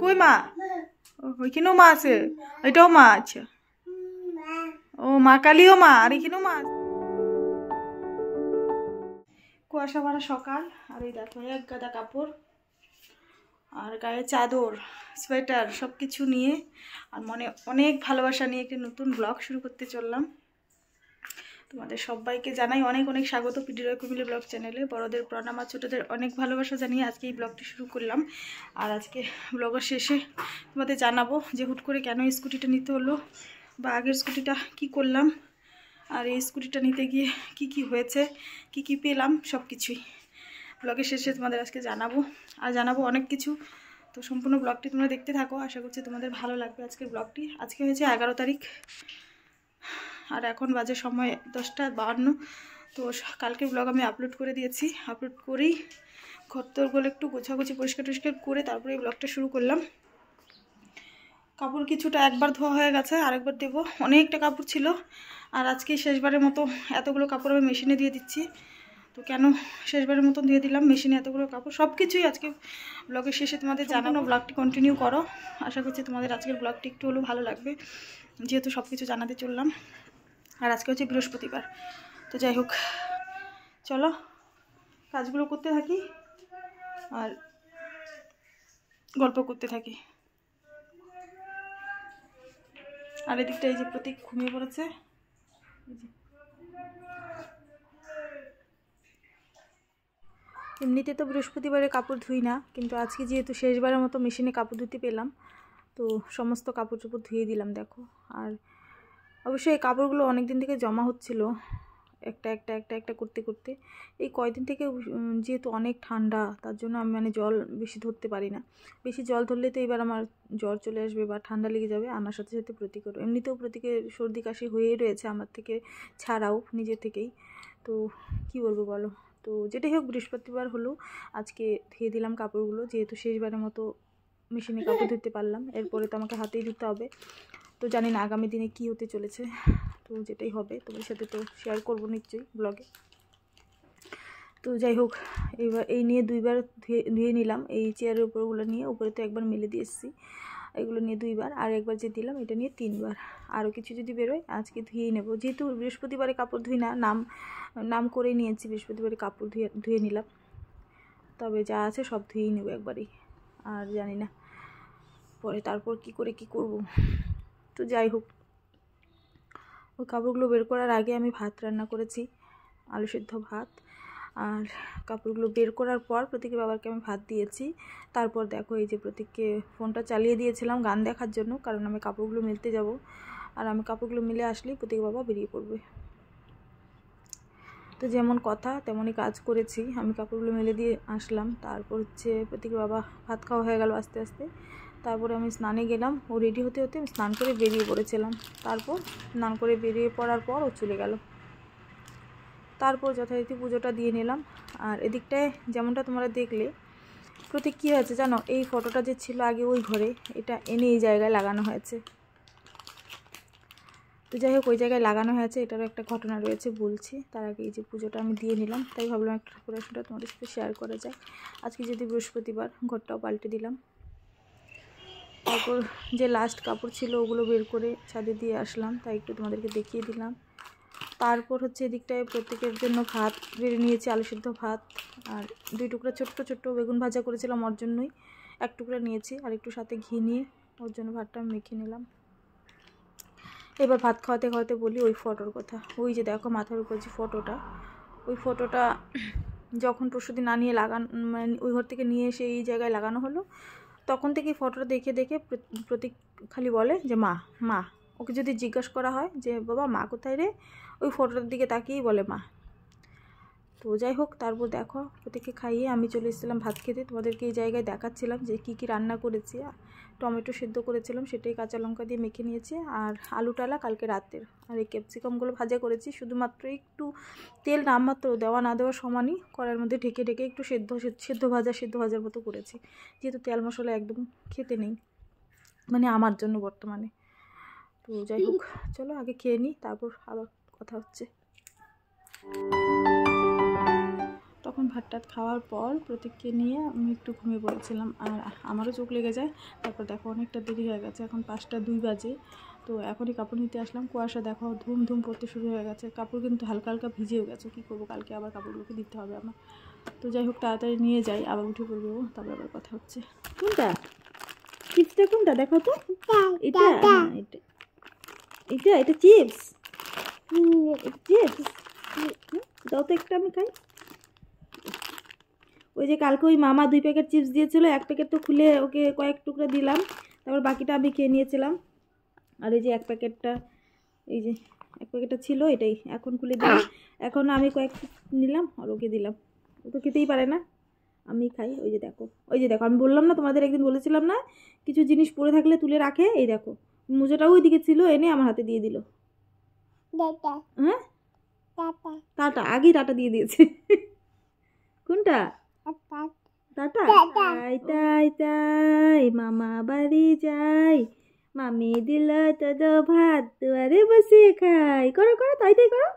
কই মা? ওইখানেও মা আছে, এটাও মা আছে। ও মা কালীও মা, আর এখানেও মা। কুয়াশা ভরা সকাল, আর এই দেখো এক গাদা কাপড় আর গায়ে চাদর, সোয়েটার সব কিছু নিয়ে আর মনে অনেক ভালোবাসা নিয়ে একটি নতুন ব্লগ শুরু করতে চললাম। তোমাদের সবাইকে জানাই অনেক অনেক স্বাগত পিডি রয় কুমিল্লা ব্লগ চ্যানেলে। বড়দের প্রণাম আর ছোটদের অনেক ভালোবাসা জানিয়ে আজকে এই ব্লগটি শুরু করলাম। আর আজকে ব্লগের শেষে তোমাদের জানাবো যে হুট করে কেন এই স্কুটিটা নিতে হলো, বা আগের স্কুটিটা কি করলাম, আর এই স্কুটিটা নিতে গিয়ে কি কি হয়েছে, কি কি পেলাম, সব কিছুই ব্লগের শেষে তোমাদের আজকে জানাবো। আর জানাবো অনেক কিছু, তো সম্পূর্ণ ব্লগটি তোমরা দেখতে থাকো। আশা করছি তোমাদের ভালো লাগবে আজকের ব্লগটি। আজকে হয়েছে 11 তারিখ, আর এখন বাজে সময় 10:52। তো কালকে ব্লগ আমি আপলোড করে দিয়েছি। আপলোড করেই ঘরতরগুলো একটু গোছাগুছি পরিষ্কার টরিষ্কার করে তারপরে এই ব্লগটা শুরু করলাম। কাপড় কিছুটা একবার ধোয়া হয়ে গেছে, আরেকবার দেবো। অনেকটা কাপড় ছিল, আর আজকে শেষবারের মতো এতগুলো কাপড় আমি মেশিনে দিয়ে দিচ্ছি। তো কেন শেষবারের মতন দিয়ে দিলাম মেশিনে এতগুলো কাপড়, সব কিছুই আজকে ব্লগের শেষে তোমাদের জানানো। ব্লগটি কন্টিনিউ করো, আশা করছি তোমাদের আজকের ব্লগটি একটু হলেও ভালো লাগবে, যেহেতু সব কিছু জানাতে চললাম। আর আজকে হচ্ছে বৃহস্পতিবার। তো যাই হোক, চলো কাজগুলো করতে থাকি আর গল্প করতে থাকি। আর এদিকটা এই যে প্রতীক ঘুমিয়ে পড়েছে। এমনিতে তো বৃহস্পতিবারে কাপড় ধুই না, কিন্তু আজকে যেহেতু শেষবারের মতো মেশিনে কাপড় ধুতে পেলাম, তো সমস্ত কাপড় চোপড় ধুয়ে দিলাম দেখো। আর অবশ্যই এই কাপড়গুলো অনেক দিন থেকে জমা হচ্ছিল, একটা একটা একটা একটা করতে করতে। এই কয়দিন থেকে যেহেতু অনেক ঠান্ডা, তার জন্য আমি জল বেশি ধরতে পারি না। বেশি জল ধরলে তো এবার আমার জ্বর চলে আসবে বা ঠান্ডা লেগে যাবে। আমার সাথে সাথে প্রতীকেরও, এমনিতেও প্রতীকের সর্দি কাশি হয়েই রয়েছে আমার থেকে ছাড়াও, নিজে থেকেই। তো কি বলবো বলো। তো যেটাই হোক, বৃহস্পতিবার হলেও আজকে ধুয়ে দিলাম কাপড়গুলো, যেহেতু শেষবারের মতো মেশিনে কাপড় ধুতে পারলাম। এরপরে তো আমাকে হাতেই ধুতে হবে। তো জানি না আগামী দিনে কি হতে চলেছে, তো যেটাই হবে তোমাদের সাথে তো শেয়ার করবো নিশ্চয়ই ব্লগে। তো যাই হোক, এবার এই নিয়ে দুইবার ধুয়ে নিলাম। এই চেয়ারের উপরগুলো নিয়ে, উপরে তো একবার মেলে দিয়ে এসেছি, এগুলো নিয়ে দুইবার, আর একবার যে দিলাম এটা নিয়ে 3বার। আরও কিছু যদি বেরোয় আজকে ধুয়েই নেব, যেহেতু বৃহস্পতিবারে কাপড় ধুই না, নাম করেই নিয়েছি বৃহস্পতিবারে কাপড় ধুয়ে নিলাম। তবে যা আছে সব ধুয়েই নেব একবারই, আর জানি না পরে তারপর কি করে কি করব। তো যাই হোক, ওই কাপড়গুলো বের করার আগে আমি ভাত রান্না করেছি, আলু সেদ্ধ ভাত। আর কাপড়গুলো বের করার পর প্রতীকের বাবাকে আমি ভাত দিয়েছি। তারপর দেখো এই যে প্রতীককে ফোনটা চালিয়ে দিয়েছিলাম গান দেখার জন্য, কারণ আমি কাপড়গুলো মেলতে যাব। আর আমি কাপড়গুলো মেলে আসলেই প্রতীক বাবা বেরিয়ে পড়বে। তো যেমন কথা তেমনই কাজ করেছি, আমি কাপড়গুলো মেলে দিয়ে আসলাম। তারপর হচ্ছে প্রতীকের বাবা ভাত খাওয়া হয়ে গেল আস্তে আস্তে। তারপরে আমি স্নানে গেলাম, ও রেডি হতে হতে আমি স্নান করে বেরিয়ে পড়েছিলাম। তারপর স্নান করে বেরিয়ে পড়ার পর ও চলে গেল। তারপর যথারীতি পুজোটা দিয়ে নিলাম। আর এদিকটায় যেমনটা তোমরা দেখলে, প্রতীক কী হয়েছে জানো, এই ফটোটা যে ছিল আগে ওই ঘরে, এটা এনে এই জায়গায় লাগানো হয়েছে। তো যাই হোক, ওই জায়গায় লাগানো হয়েছে, এটারও একটা ঘটনা রয়েছে, বলছি। তার আগে এই যে পুজোটা আমি দিয়ে নিলাম, তাই ভাবলাম একটা ঠাকুরের তোমাদের সাথে শেয়ার করা যায়। আজকে যদি বৃহস্পতিবার, ঘরটাও পাল্টে দিলাম। তারপর যে লাস্ট কাপড় ছিল ওগুলো বের করে ছাদে দিয়ে আসলাম, তাই একটু তোমাদেরকে দেখিয়ে দিলাম। তারপর হচ্ছে এদিকটায় প্রত্যেকের জন্য ভাত বেড়ে নিয়েছি, আলু সিদ্ধ ভাত। আর 2 টুকরা ছোট্ট ছোট্ট বেগুন ভাজা করেছিলাম, ওর জন্যই 1 টুকরা নিয়েছি, আর একটু সাথে ঘি নিয়ে ওর জন্য ভাতটা মেখে নিলাম। এবার ভাত খাওয়াতে খাওয়াতে বলি ওই ফটোর কথা। ওই যে দেখো মাথার উপর যে ফটোটা, ওই ফটোটা যখন পরশুদিন না নিয়ে মানে ওই ঘর থেকে নিয়ে এসে এই জায়গায় লাগানো হলো, তখন থেকেই ফটোটা দেখে দেখে প্রতীক খালি বলে যে মা মা। ওকে যদি জিজ্ঞাসা করা হয় যে বাবা মা কোথায় রে, ওই ফটোটার দিকে তাকিয়েই বলে মা। তো যাই হোক, তারপর দেখো প্রতীককে খাইয়ে আমি চলে এসেছিলাম ভাত খেতে। তোমাদেরকে এই জায়গায় দেখাচ্ছিলাম যে কী কী রান্না করেছি। টমেটো সেদ্ধ করেছিলাম, সেটাই কাঁচা লঙ্কা দিয়ে মেখে নিয়েছি। আর আলু টালা কালকে রাতের। আর এই ক্যাপসিকামগুলো ভাজা করেছি, শুধুমাত্র একটু তেল নামমাত্র, দেওয়া না দেওয়ার সমানই কড়াইয়ের মধ্যে ঢেকে ঢেকে একটু সেদ্ধ ভাজার মতো করেছি, যেহেতু তেল মশলা একদম খেতে নেই, মানে আমার জন্য বর্তমানে। তো যাই হোক, চলো আগে খেয়ে নিই, তারপর আবার কথা হচ্ছে। তখন ভাত টাত খাওয়ার পর প্রতীককে নিয়ে আমি একটু ঘুমিয়ে পড়েছিলাম, আর আমারও চোখ লেগে যায়। তারপর দেখো অনেকটা দেরি হয়ে গেছে, এখন 5টা 2 বাজে। তো এখনই কাপড় নিতে আসলাম, কুয়াশা দেখো ধুম ধুম পড়তে শুরু হয়ে গেছে, কাপড় কিন্তু হালকা হালকা ভিজেও গেছে। কী করবো, কালকে আবার কাপড়গুলোকে দিতে হবে আমার। তো যাই হোক তাড়াতাড়ি নিয়ে যাই, আবার উঠে পড়বো, তারপর আবার কথা হচ্ছে। কোনটা চিপসটা, কোনটা দেখো তো? এটা এটা এটা এটা চিপস, চিপস দাও তো একটা আমি খাই। ওই যে কালকে ওই মামা 2 প্যাকেট চিপস দিয়েছিল, 1 প্যাকেট তো খুলে ওকে কয়েক টুকরা দিলাম, তারপর বাকিটা আমি খেয়ে নিয়েছিলাম। আর এই যে 1 প্যাকেটটা, এই যে 1 প্যাকেটটা ছিল, এটাই এখন খুলে দিলাম। এখন আমি কয়েক নিলাম আর ওকে দিলাম, ও তো খেতেই পারে না, আমি খাই। ওই যে দেখো আমি বললাম না তোমাদের, একদিন বলেছিলাম না কিছু জিনিস পড়ে থাকলে তুলে রাখে, এই দেখো মোজাটাও ওইদিকে ছিল, এনে আমার হাতে দিয়ে দিল। হ্যাঁ টাটা, আগেই টাটা দিয়ে দিয়েছে। কোনটা টাটা? তাই তাই তাই মামা বাড়ি যাই, মামি দিল তো ভাত দুয়ারে বসে খাই, করো করো তাই তাই করো।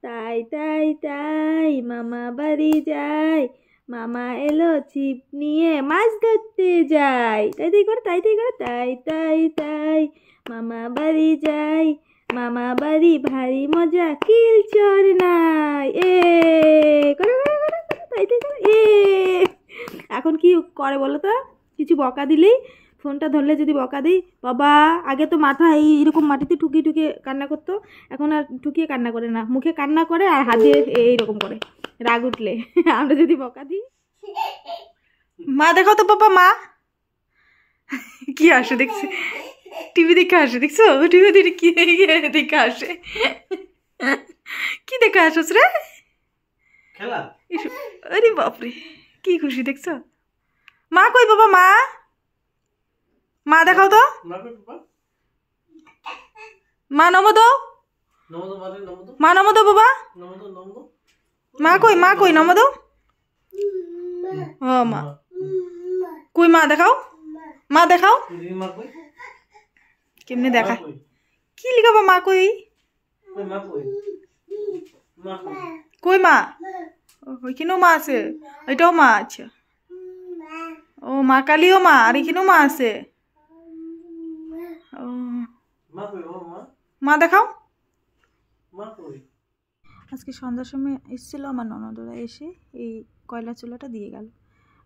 তাই তাই তাই মামা বাড়ি যাই, মামা এলো ছিপ নিয়ে মাছ ধরতে যাই, তাই তাই করো তাই তাই করো। তাই তাই তাই মামা বাড়ি যাই, মামা বাড়ি ভারী মজা কিল চোর নাই, এ করো করো করো তাই তাই করো। এখন কি করে বলো তো, কিছু বকা দিলেই, ফোনটা ধরলে যদি বকা দিই, বাবা আগে তো মাথা এইরকম মাটিতে ঠুকিয়ে ঠুকিয়ে কান্না করতো, এখন আর ঠুকিয়ে কান্না করে না, মুখে কান্না করে আর হাতে এইরকম করে রাগ উঠলে। আমরা যদি বকা দিই, মা দেখাও তো বাবা, মা কি আসে দেখছি, টিভি দেখে আসে, দেখছো টিভি দেখে কি দেখে আসে, কি দেখে আসোস রে? আরে বাপরে কি খুশি দেখছো। মা কই বাবা, মা মা দেখাও তো, মা নমো দাও, মা নমো দাও বাবা, মা কই নমো দাও। ও মা কই, মা দেখাও, মা দেখাও কেমনে দেখা, কি লিখাবো মা কই, কই মা, ওইখানেও মা আছে, ওইটাও মা আছে, ও মা কালীও মা, আর এখানেও মা আছে। ও মা দেখাও। আজকে সন্ধ্যার সময় এসেছিলো আমার ননদরা, এসে এই কয়লা চুলাটা দিয়ে গেল,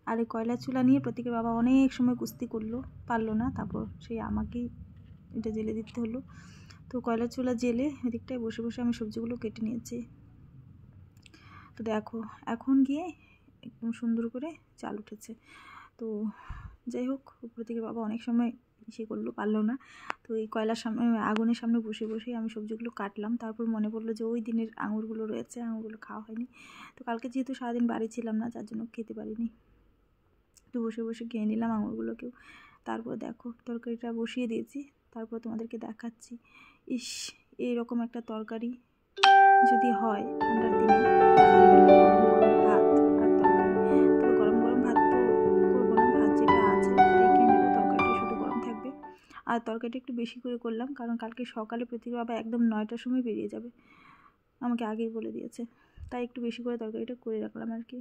আর এই কয়লা চুলা নিয়ে প্রতীকের বাবা অনেক সময় কুস্তি করলো, পারলো না, তারপর সেই আমাকেই এটা জেলে দিতে হলো। তো কয়লা চুলা জেলে এদিকটায় বসে বসে আমি সবজিগুলো কেটে নিয়েছি। তো দেখো এখন গিয়ে একদম সুন্দর করে চাল উঠেছে। তো যাই হোক প্রতীকের বাবা অনেক সময় করলো, পারলো না। তো এই কয়লার সামনে আগুনের সামনে বসে বসেই আমি সবজিগুলো কাটলাম। তারপর মনে পড়লো যে ওই দিনের আঙুরগুলো রয়েছে, আঙুরগুলো খাওয়া হয়নি। তো কালকে যেহেতু সারাদিন বাড়ি ছিলাম না, যার জন্য খেতে পারিনি, তো বসে বসে খেয়ে নিলাম আঙুরগুলোকেও। তারপর দেখো তরকারিটা বসিয়ে দিয়েছি, তারপর তোমাদেরকে দেখাচ্ছি। ইস, এইরকম একটা তরকারি যদি হয় ঠান্ডার দিনে, ভাত আর তরকারি, তবে গরম গরম ভাত তো করবো না, ভাত যেটা আছে সেটাই খেয়ে নেবো, তরকারিটা শুধু গরম থাকবে। আর তরকারিটা একটু বেশি করে করলাম, কারণ কালকে সকালে প্রতীকের বাবা একদম 9টার সময় বেরিয়ে যাবে, আমাকে আগেই বলে দিয়েছে, তাই একটু বেশি করে তরকারিটা করে রাখলাম আর কি।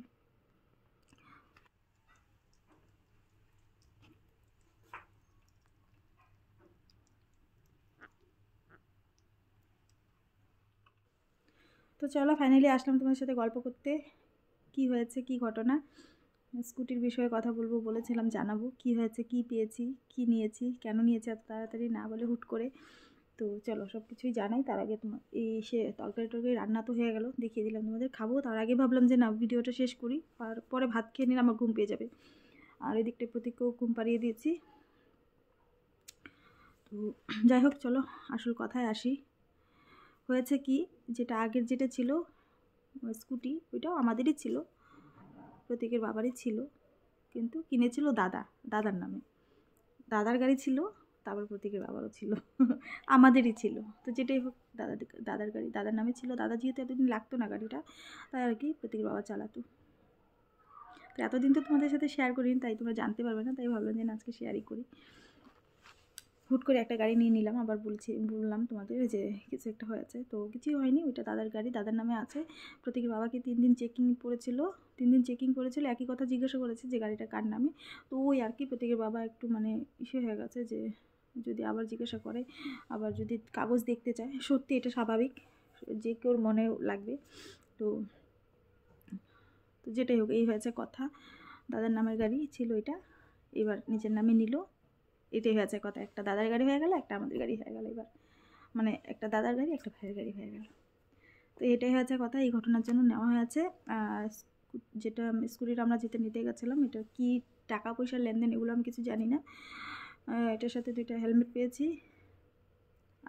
তো চলো ফাইনালি আসলাম তোমার সাথে গল্প করতে, কি হয়েছে কি ঘটনা, স্কুটির বিষয়ে কথা বলবো বলেছিলাম, জানাবো কি হয়েছে, কি পেয়েছি, কি নিয়েছি, কেন নিয়েছি এত তাড়াতাড়ি না বলে হুট করে। তো চলো সব কিছুই জানাই। তার আগে তোমার এই তরকারি রান্না তো হয়ে গেল, দেখিয়ে দিলাম তোমাদের, খাবো তার আগে ভাবলাম যে না ভিডিওটা শেষ করি, আর পরে ভাত খেয়ে নিলে আমার ঘুম পেয়ে যাবে। আর এদিকটা প্রতীককেও ঘুম পাড়িয়ে দিয়েছি। তো যাই হোক চলো আসল কথায় আসি। হয়েছে কি, যেটা আগের যেটা ছিল স্কুটি, ওইটাও আমাদেরই ছিল, প্রতীকের বাবারই ছিল, কিন্তু কিনেছিল দাদার নামে, দাদার গাড়ি ছিল, তারপর প্রতীকের বাবারও ছিল, আমাদেরই ছিল। তো যেটাই হোক দাদার গাড়ি দাদার নামে ছিল, দাদা যেহেতু এতদিন লাগতো না গাড়িটা, তাই আর কি প্রতীকের বাবা চালাতো। তো এতদিন তো তোমাদের সাথে শেয়ার করিনি, তাই তোমরা জানতে পারবে না, তাই ভাবলাম যে আজকে শেয়ারই করি। হুট করে একটা গাড়ি নিয়ে নিলাম। আবার বললাম তোমাদের যে কিছু একটা হয়েছে, তো কিছুই হয়নি, ওইটা দাদার গাড়ি, দাদার নামে আছে। প্রতীকের বাবাকে 3 দিন চেকিং করেছিল, একই কথা জিজ্ঞাসা করেছে যে গাড়িটা কার নামে। তো ওই আর কি প্রতীকের বাবা একটু মানে ইসে হয়ে গেছে যে যদি আবার জিজ্ঞাসা করে, আবার যদি কাগজ দেখতে চায়, সত্যি এটা স্বাভাবিক, যে কেউর মনে লাগবে। তো যেটাই হোক, এই হয়েছে কথা। দাদার নামের গাড়ি ছিল এটা, এবার নিজের নামে নিল, এটাই হয়েছে কথা। একটা দাদার গাড়ি হয়ে গেল, একটা আমাদের গাড়ি হয়ে গেল। এবার মানে একটা দাদার গাড়ি, একটা ভাইয়ের গাড়ি হয়ে গেল। তো এটাই হয়েছে কথা। এই ঘটনার জন্য নেওয়া হয়েছে যেটা স্কুটিটা আমরা যেতে নিতে গেছিলাম, এটা কি টাকা পয়সার লেনদেন এগুলো আমি কিছু জানি না। এটার সাথে 2টা হেলমেট পেয়েছি,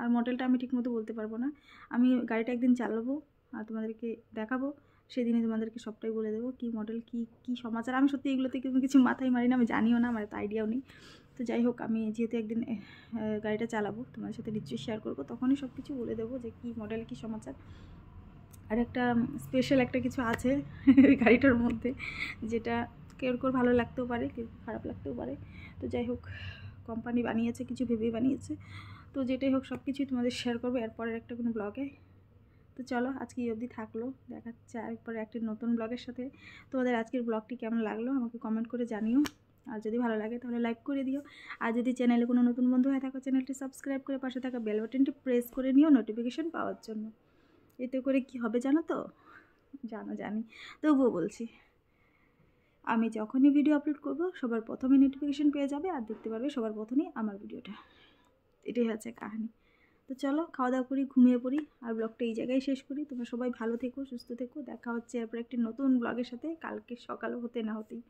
আর মডেলটা আমি ঠিকমতো বলতে পারবো না। আমি গাড়িটা একদিন চালাবো আর তোমাদেরকে দেখাবো, সেদিনে তোমাদেরকে সবটাই বলে দেবো কী মডেল, কী সমাচার। আমি সত্যি এগুলোতে কিছু মাথায় মারি না, আমি জানিও না, আমার তো আইডিয়াও নেই। তো যাই হোক, আমি যেহেতু একদিন গাড়িটা চালাবো, তোমাদের সাথে নিশ্চয়ই শেয়ার করবো, তখনই সব কিছু বলে দেবো যে কী মডেল, কী সমাচার। আর একটা স্পেশাল একটা কিছু আছে ওই গাড়িটার মধ্যে, যেটা কেউ ভালো লাগতেও পারে, কেউ খারাপ লাগতেও পারে। তো যাই হোক, কোম্পানি বানিয়েছে, কিছু ভেবেই বানিয়েছে। তো যেটাই হোক, সব কিছুই তোমাদের শেয়ার করবো এরপরের একটা কোনো ব্লগে। তো চলো, আজকে এই অবধি থাকলো, দেখাচ্ছে আরেকবারে একটি নতুন ব্লগের সাথে। তোমাদের আজকের ব্লগটি কেমন লাগলো আমাকে কমেন্ট করে জানিও, আর যদি ভালো লাগে তাহলে লাইক করে দিও। আর যদি চ্যানেলে কোনো নতুন বন্ধু হয়ে থাকো, চ্যানেলটি সাবস্ক্রাইব করে পাশে থাকা বেল বাটনটি প্রেস করে নিও নোটিফিকেশন পাওয়ার জন্য। এতে করে কি হবে জানো তো? জানি, তবুও বলছি, আমি যখনই ভিডিও আপলোড করব সবার প্রথমে নোটিফিকেশন পেয়ে যাবে, আর দেখতে পারবে সবার প্রথমেই আমার ভিডিওটা। এটাই হচ্ছে কাহিনী। তো চলো, খাওয়া দাওয়া করি, ঘুমিয়ে পড়ি, আর ব্লগটা এই জায়গায় শেষ করি। তোমরা সবাই ভালো থেকো, সুস্থ থেকো। দেখা হচ্ছে এরপর একটি নতুন ব্লগের সাথে, কালকে সকালও হতে না হতেই।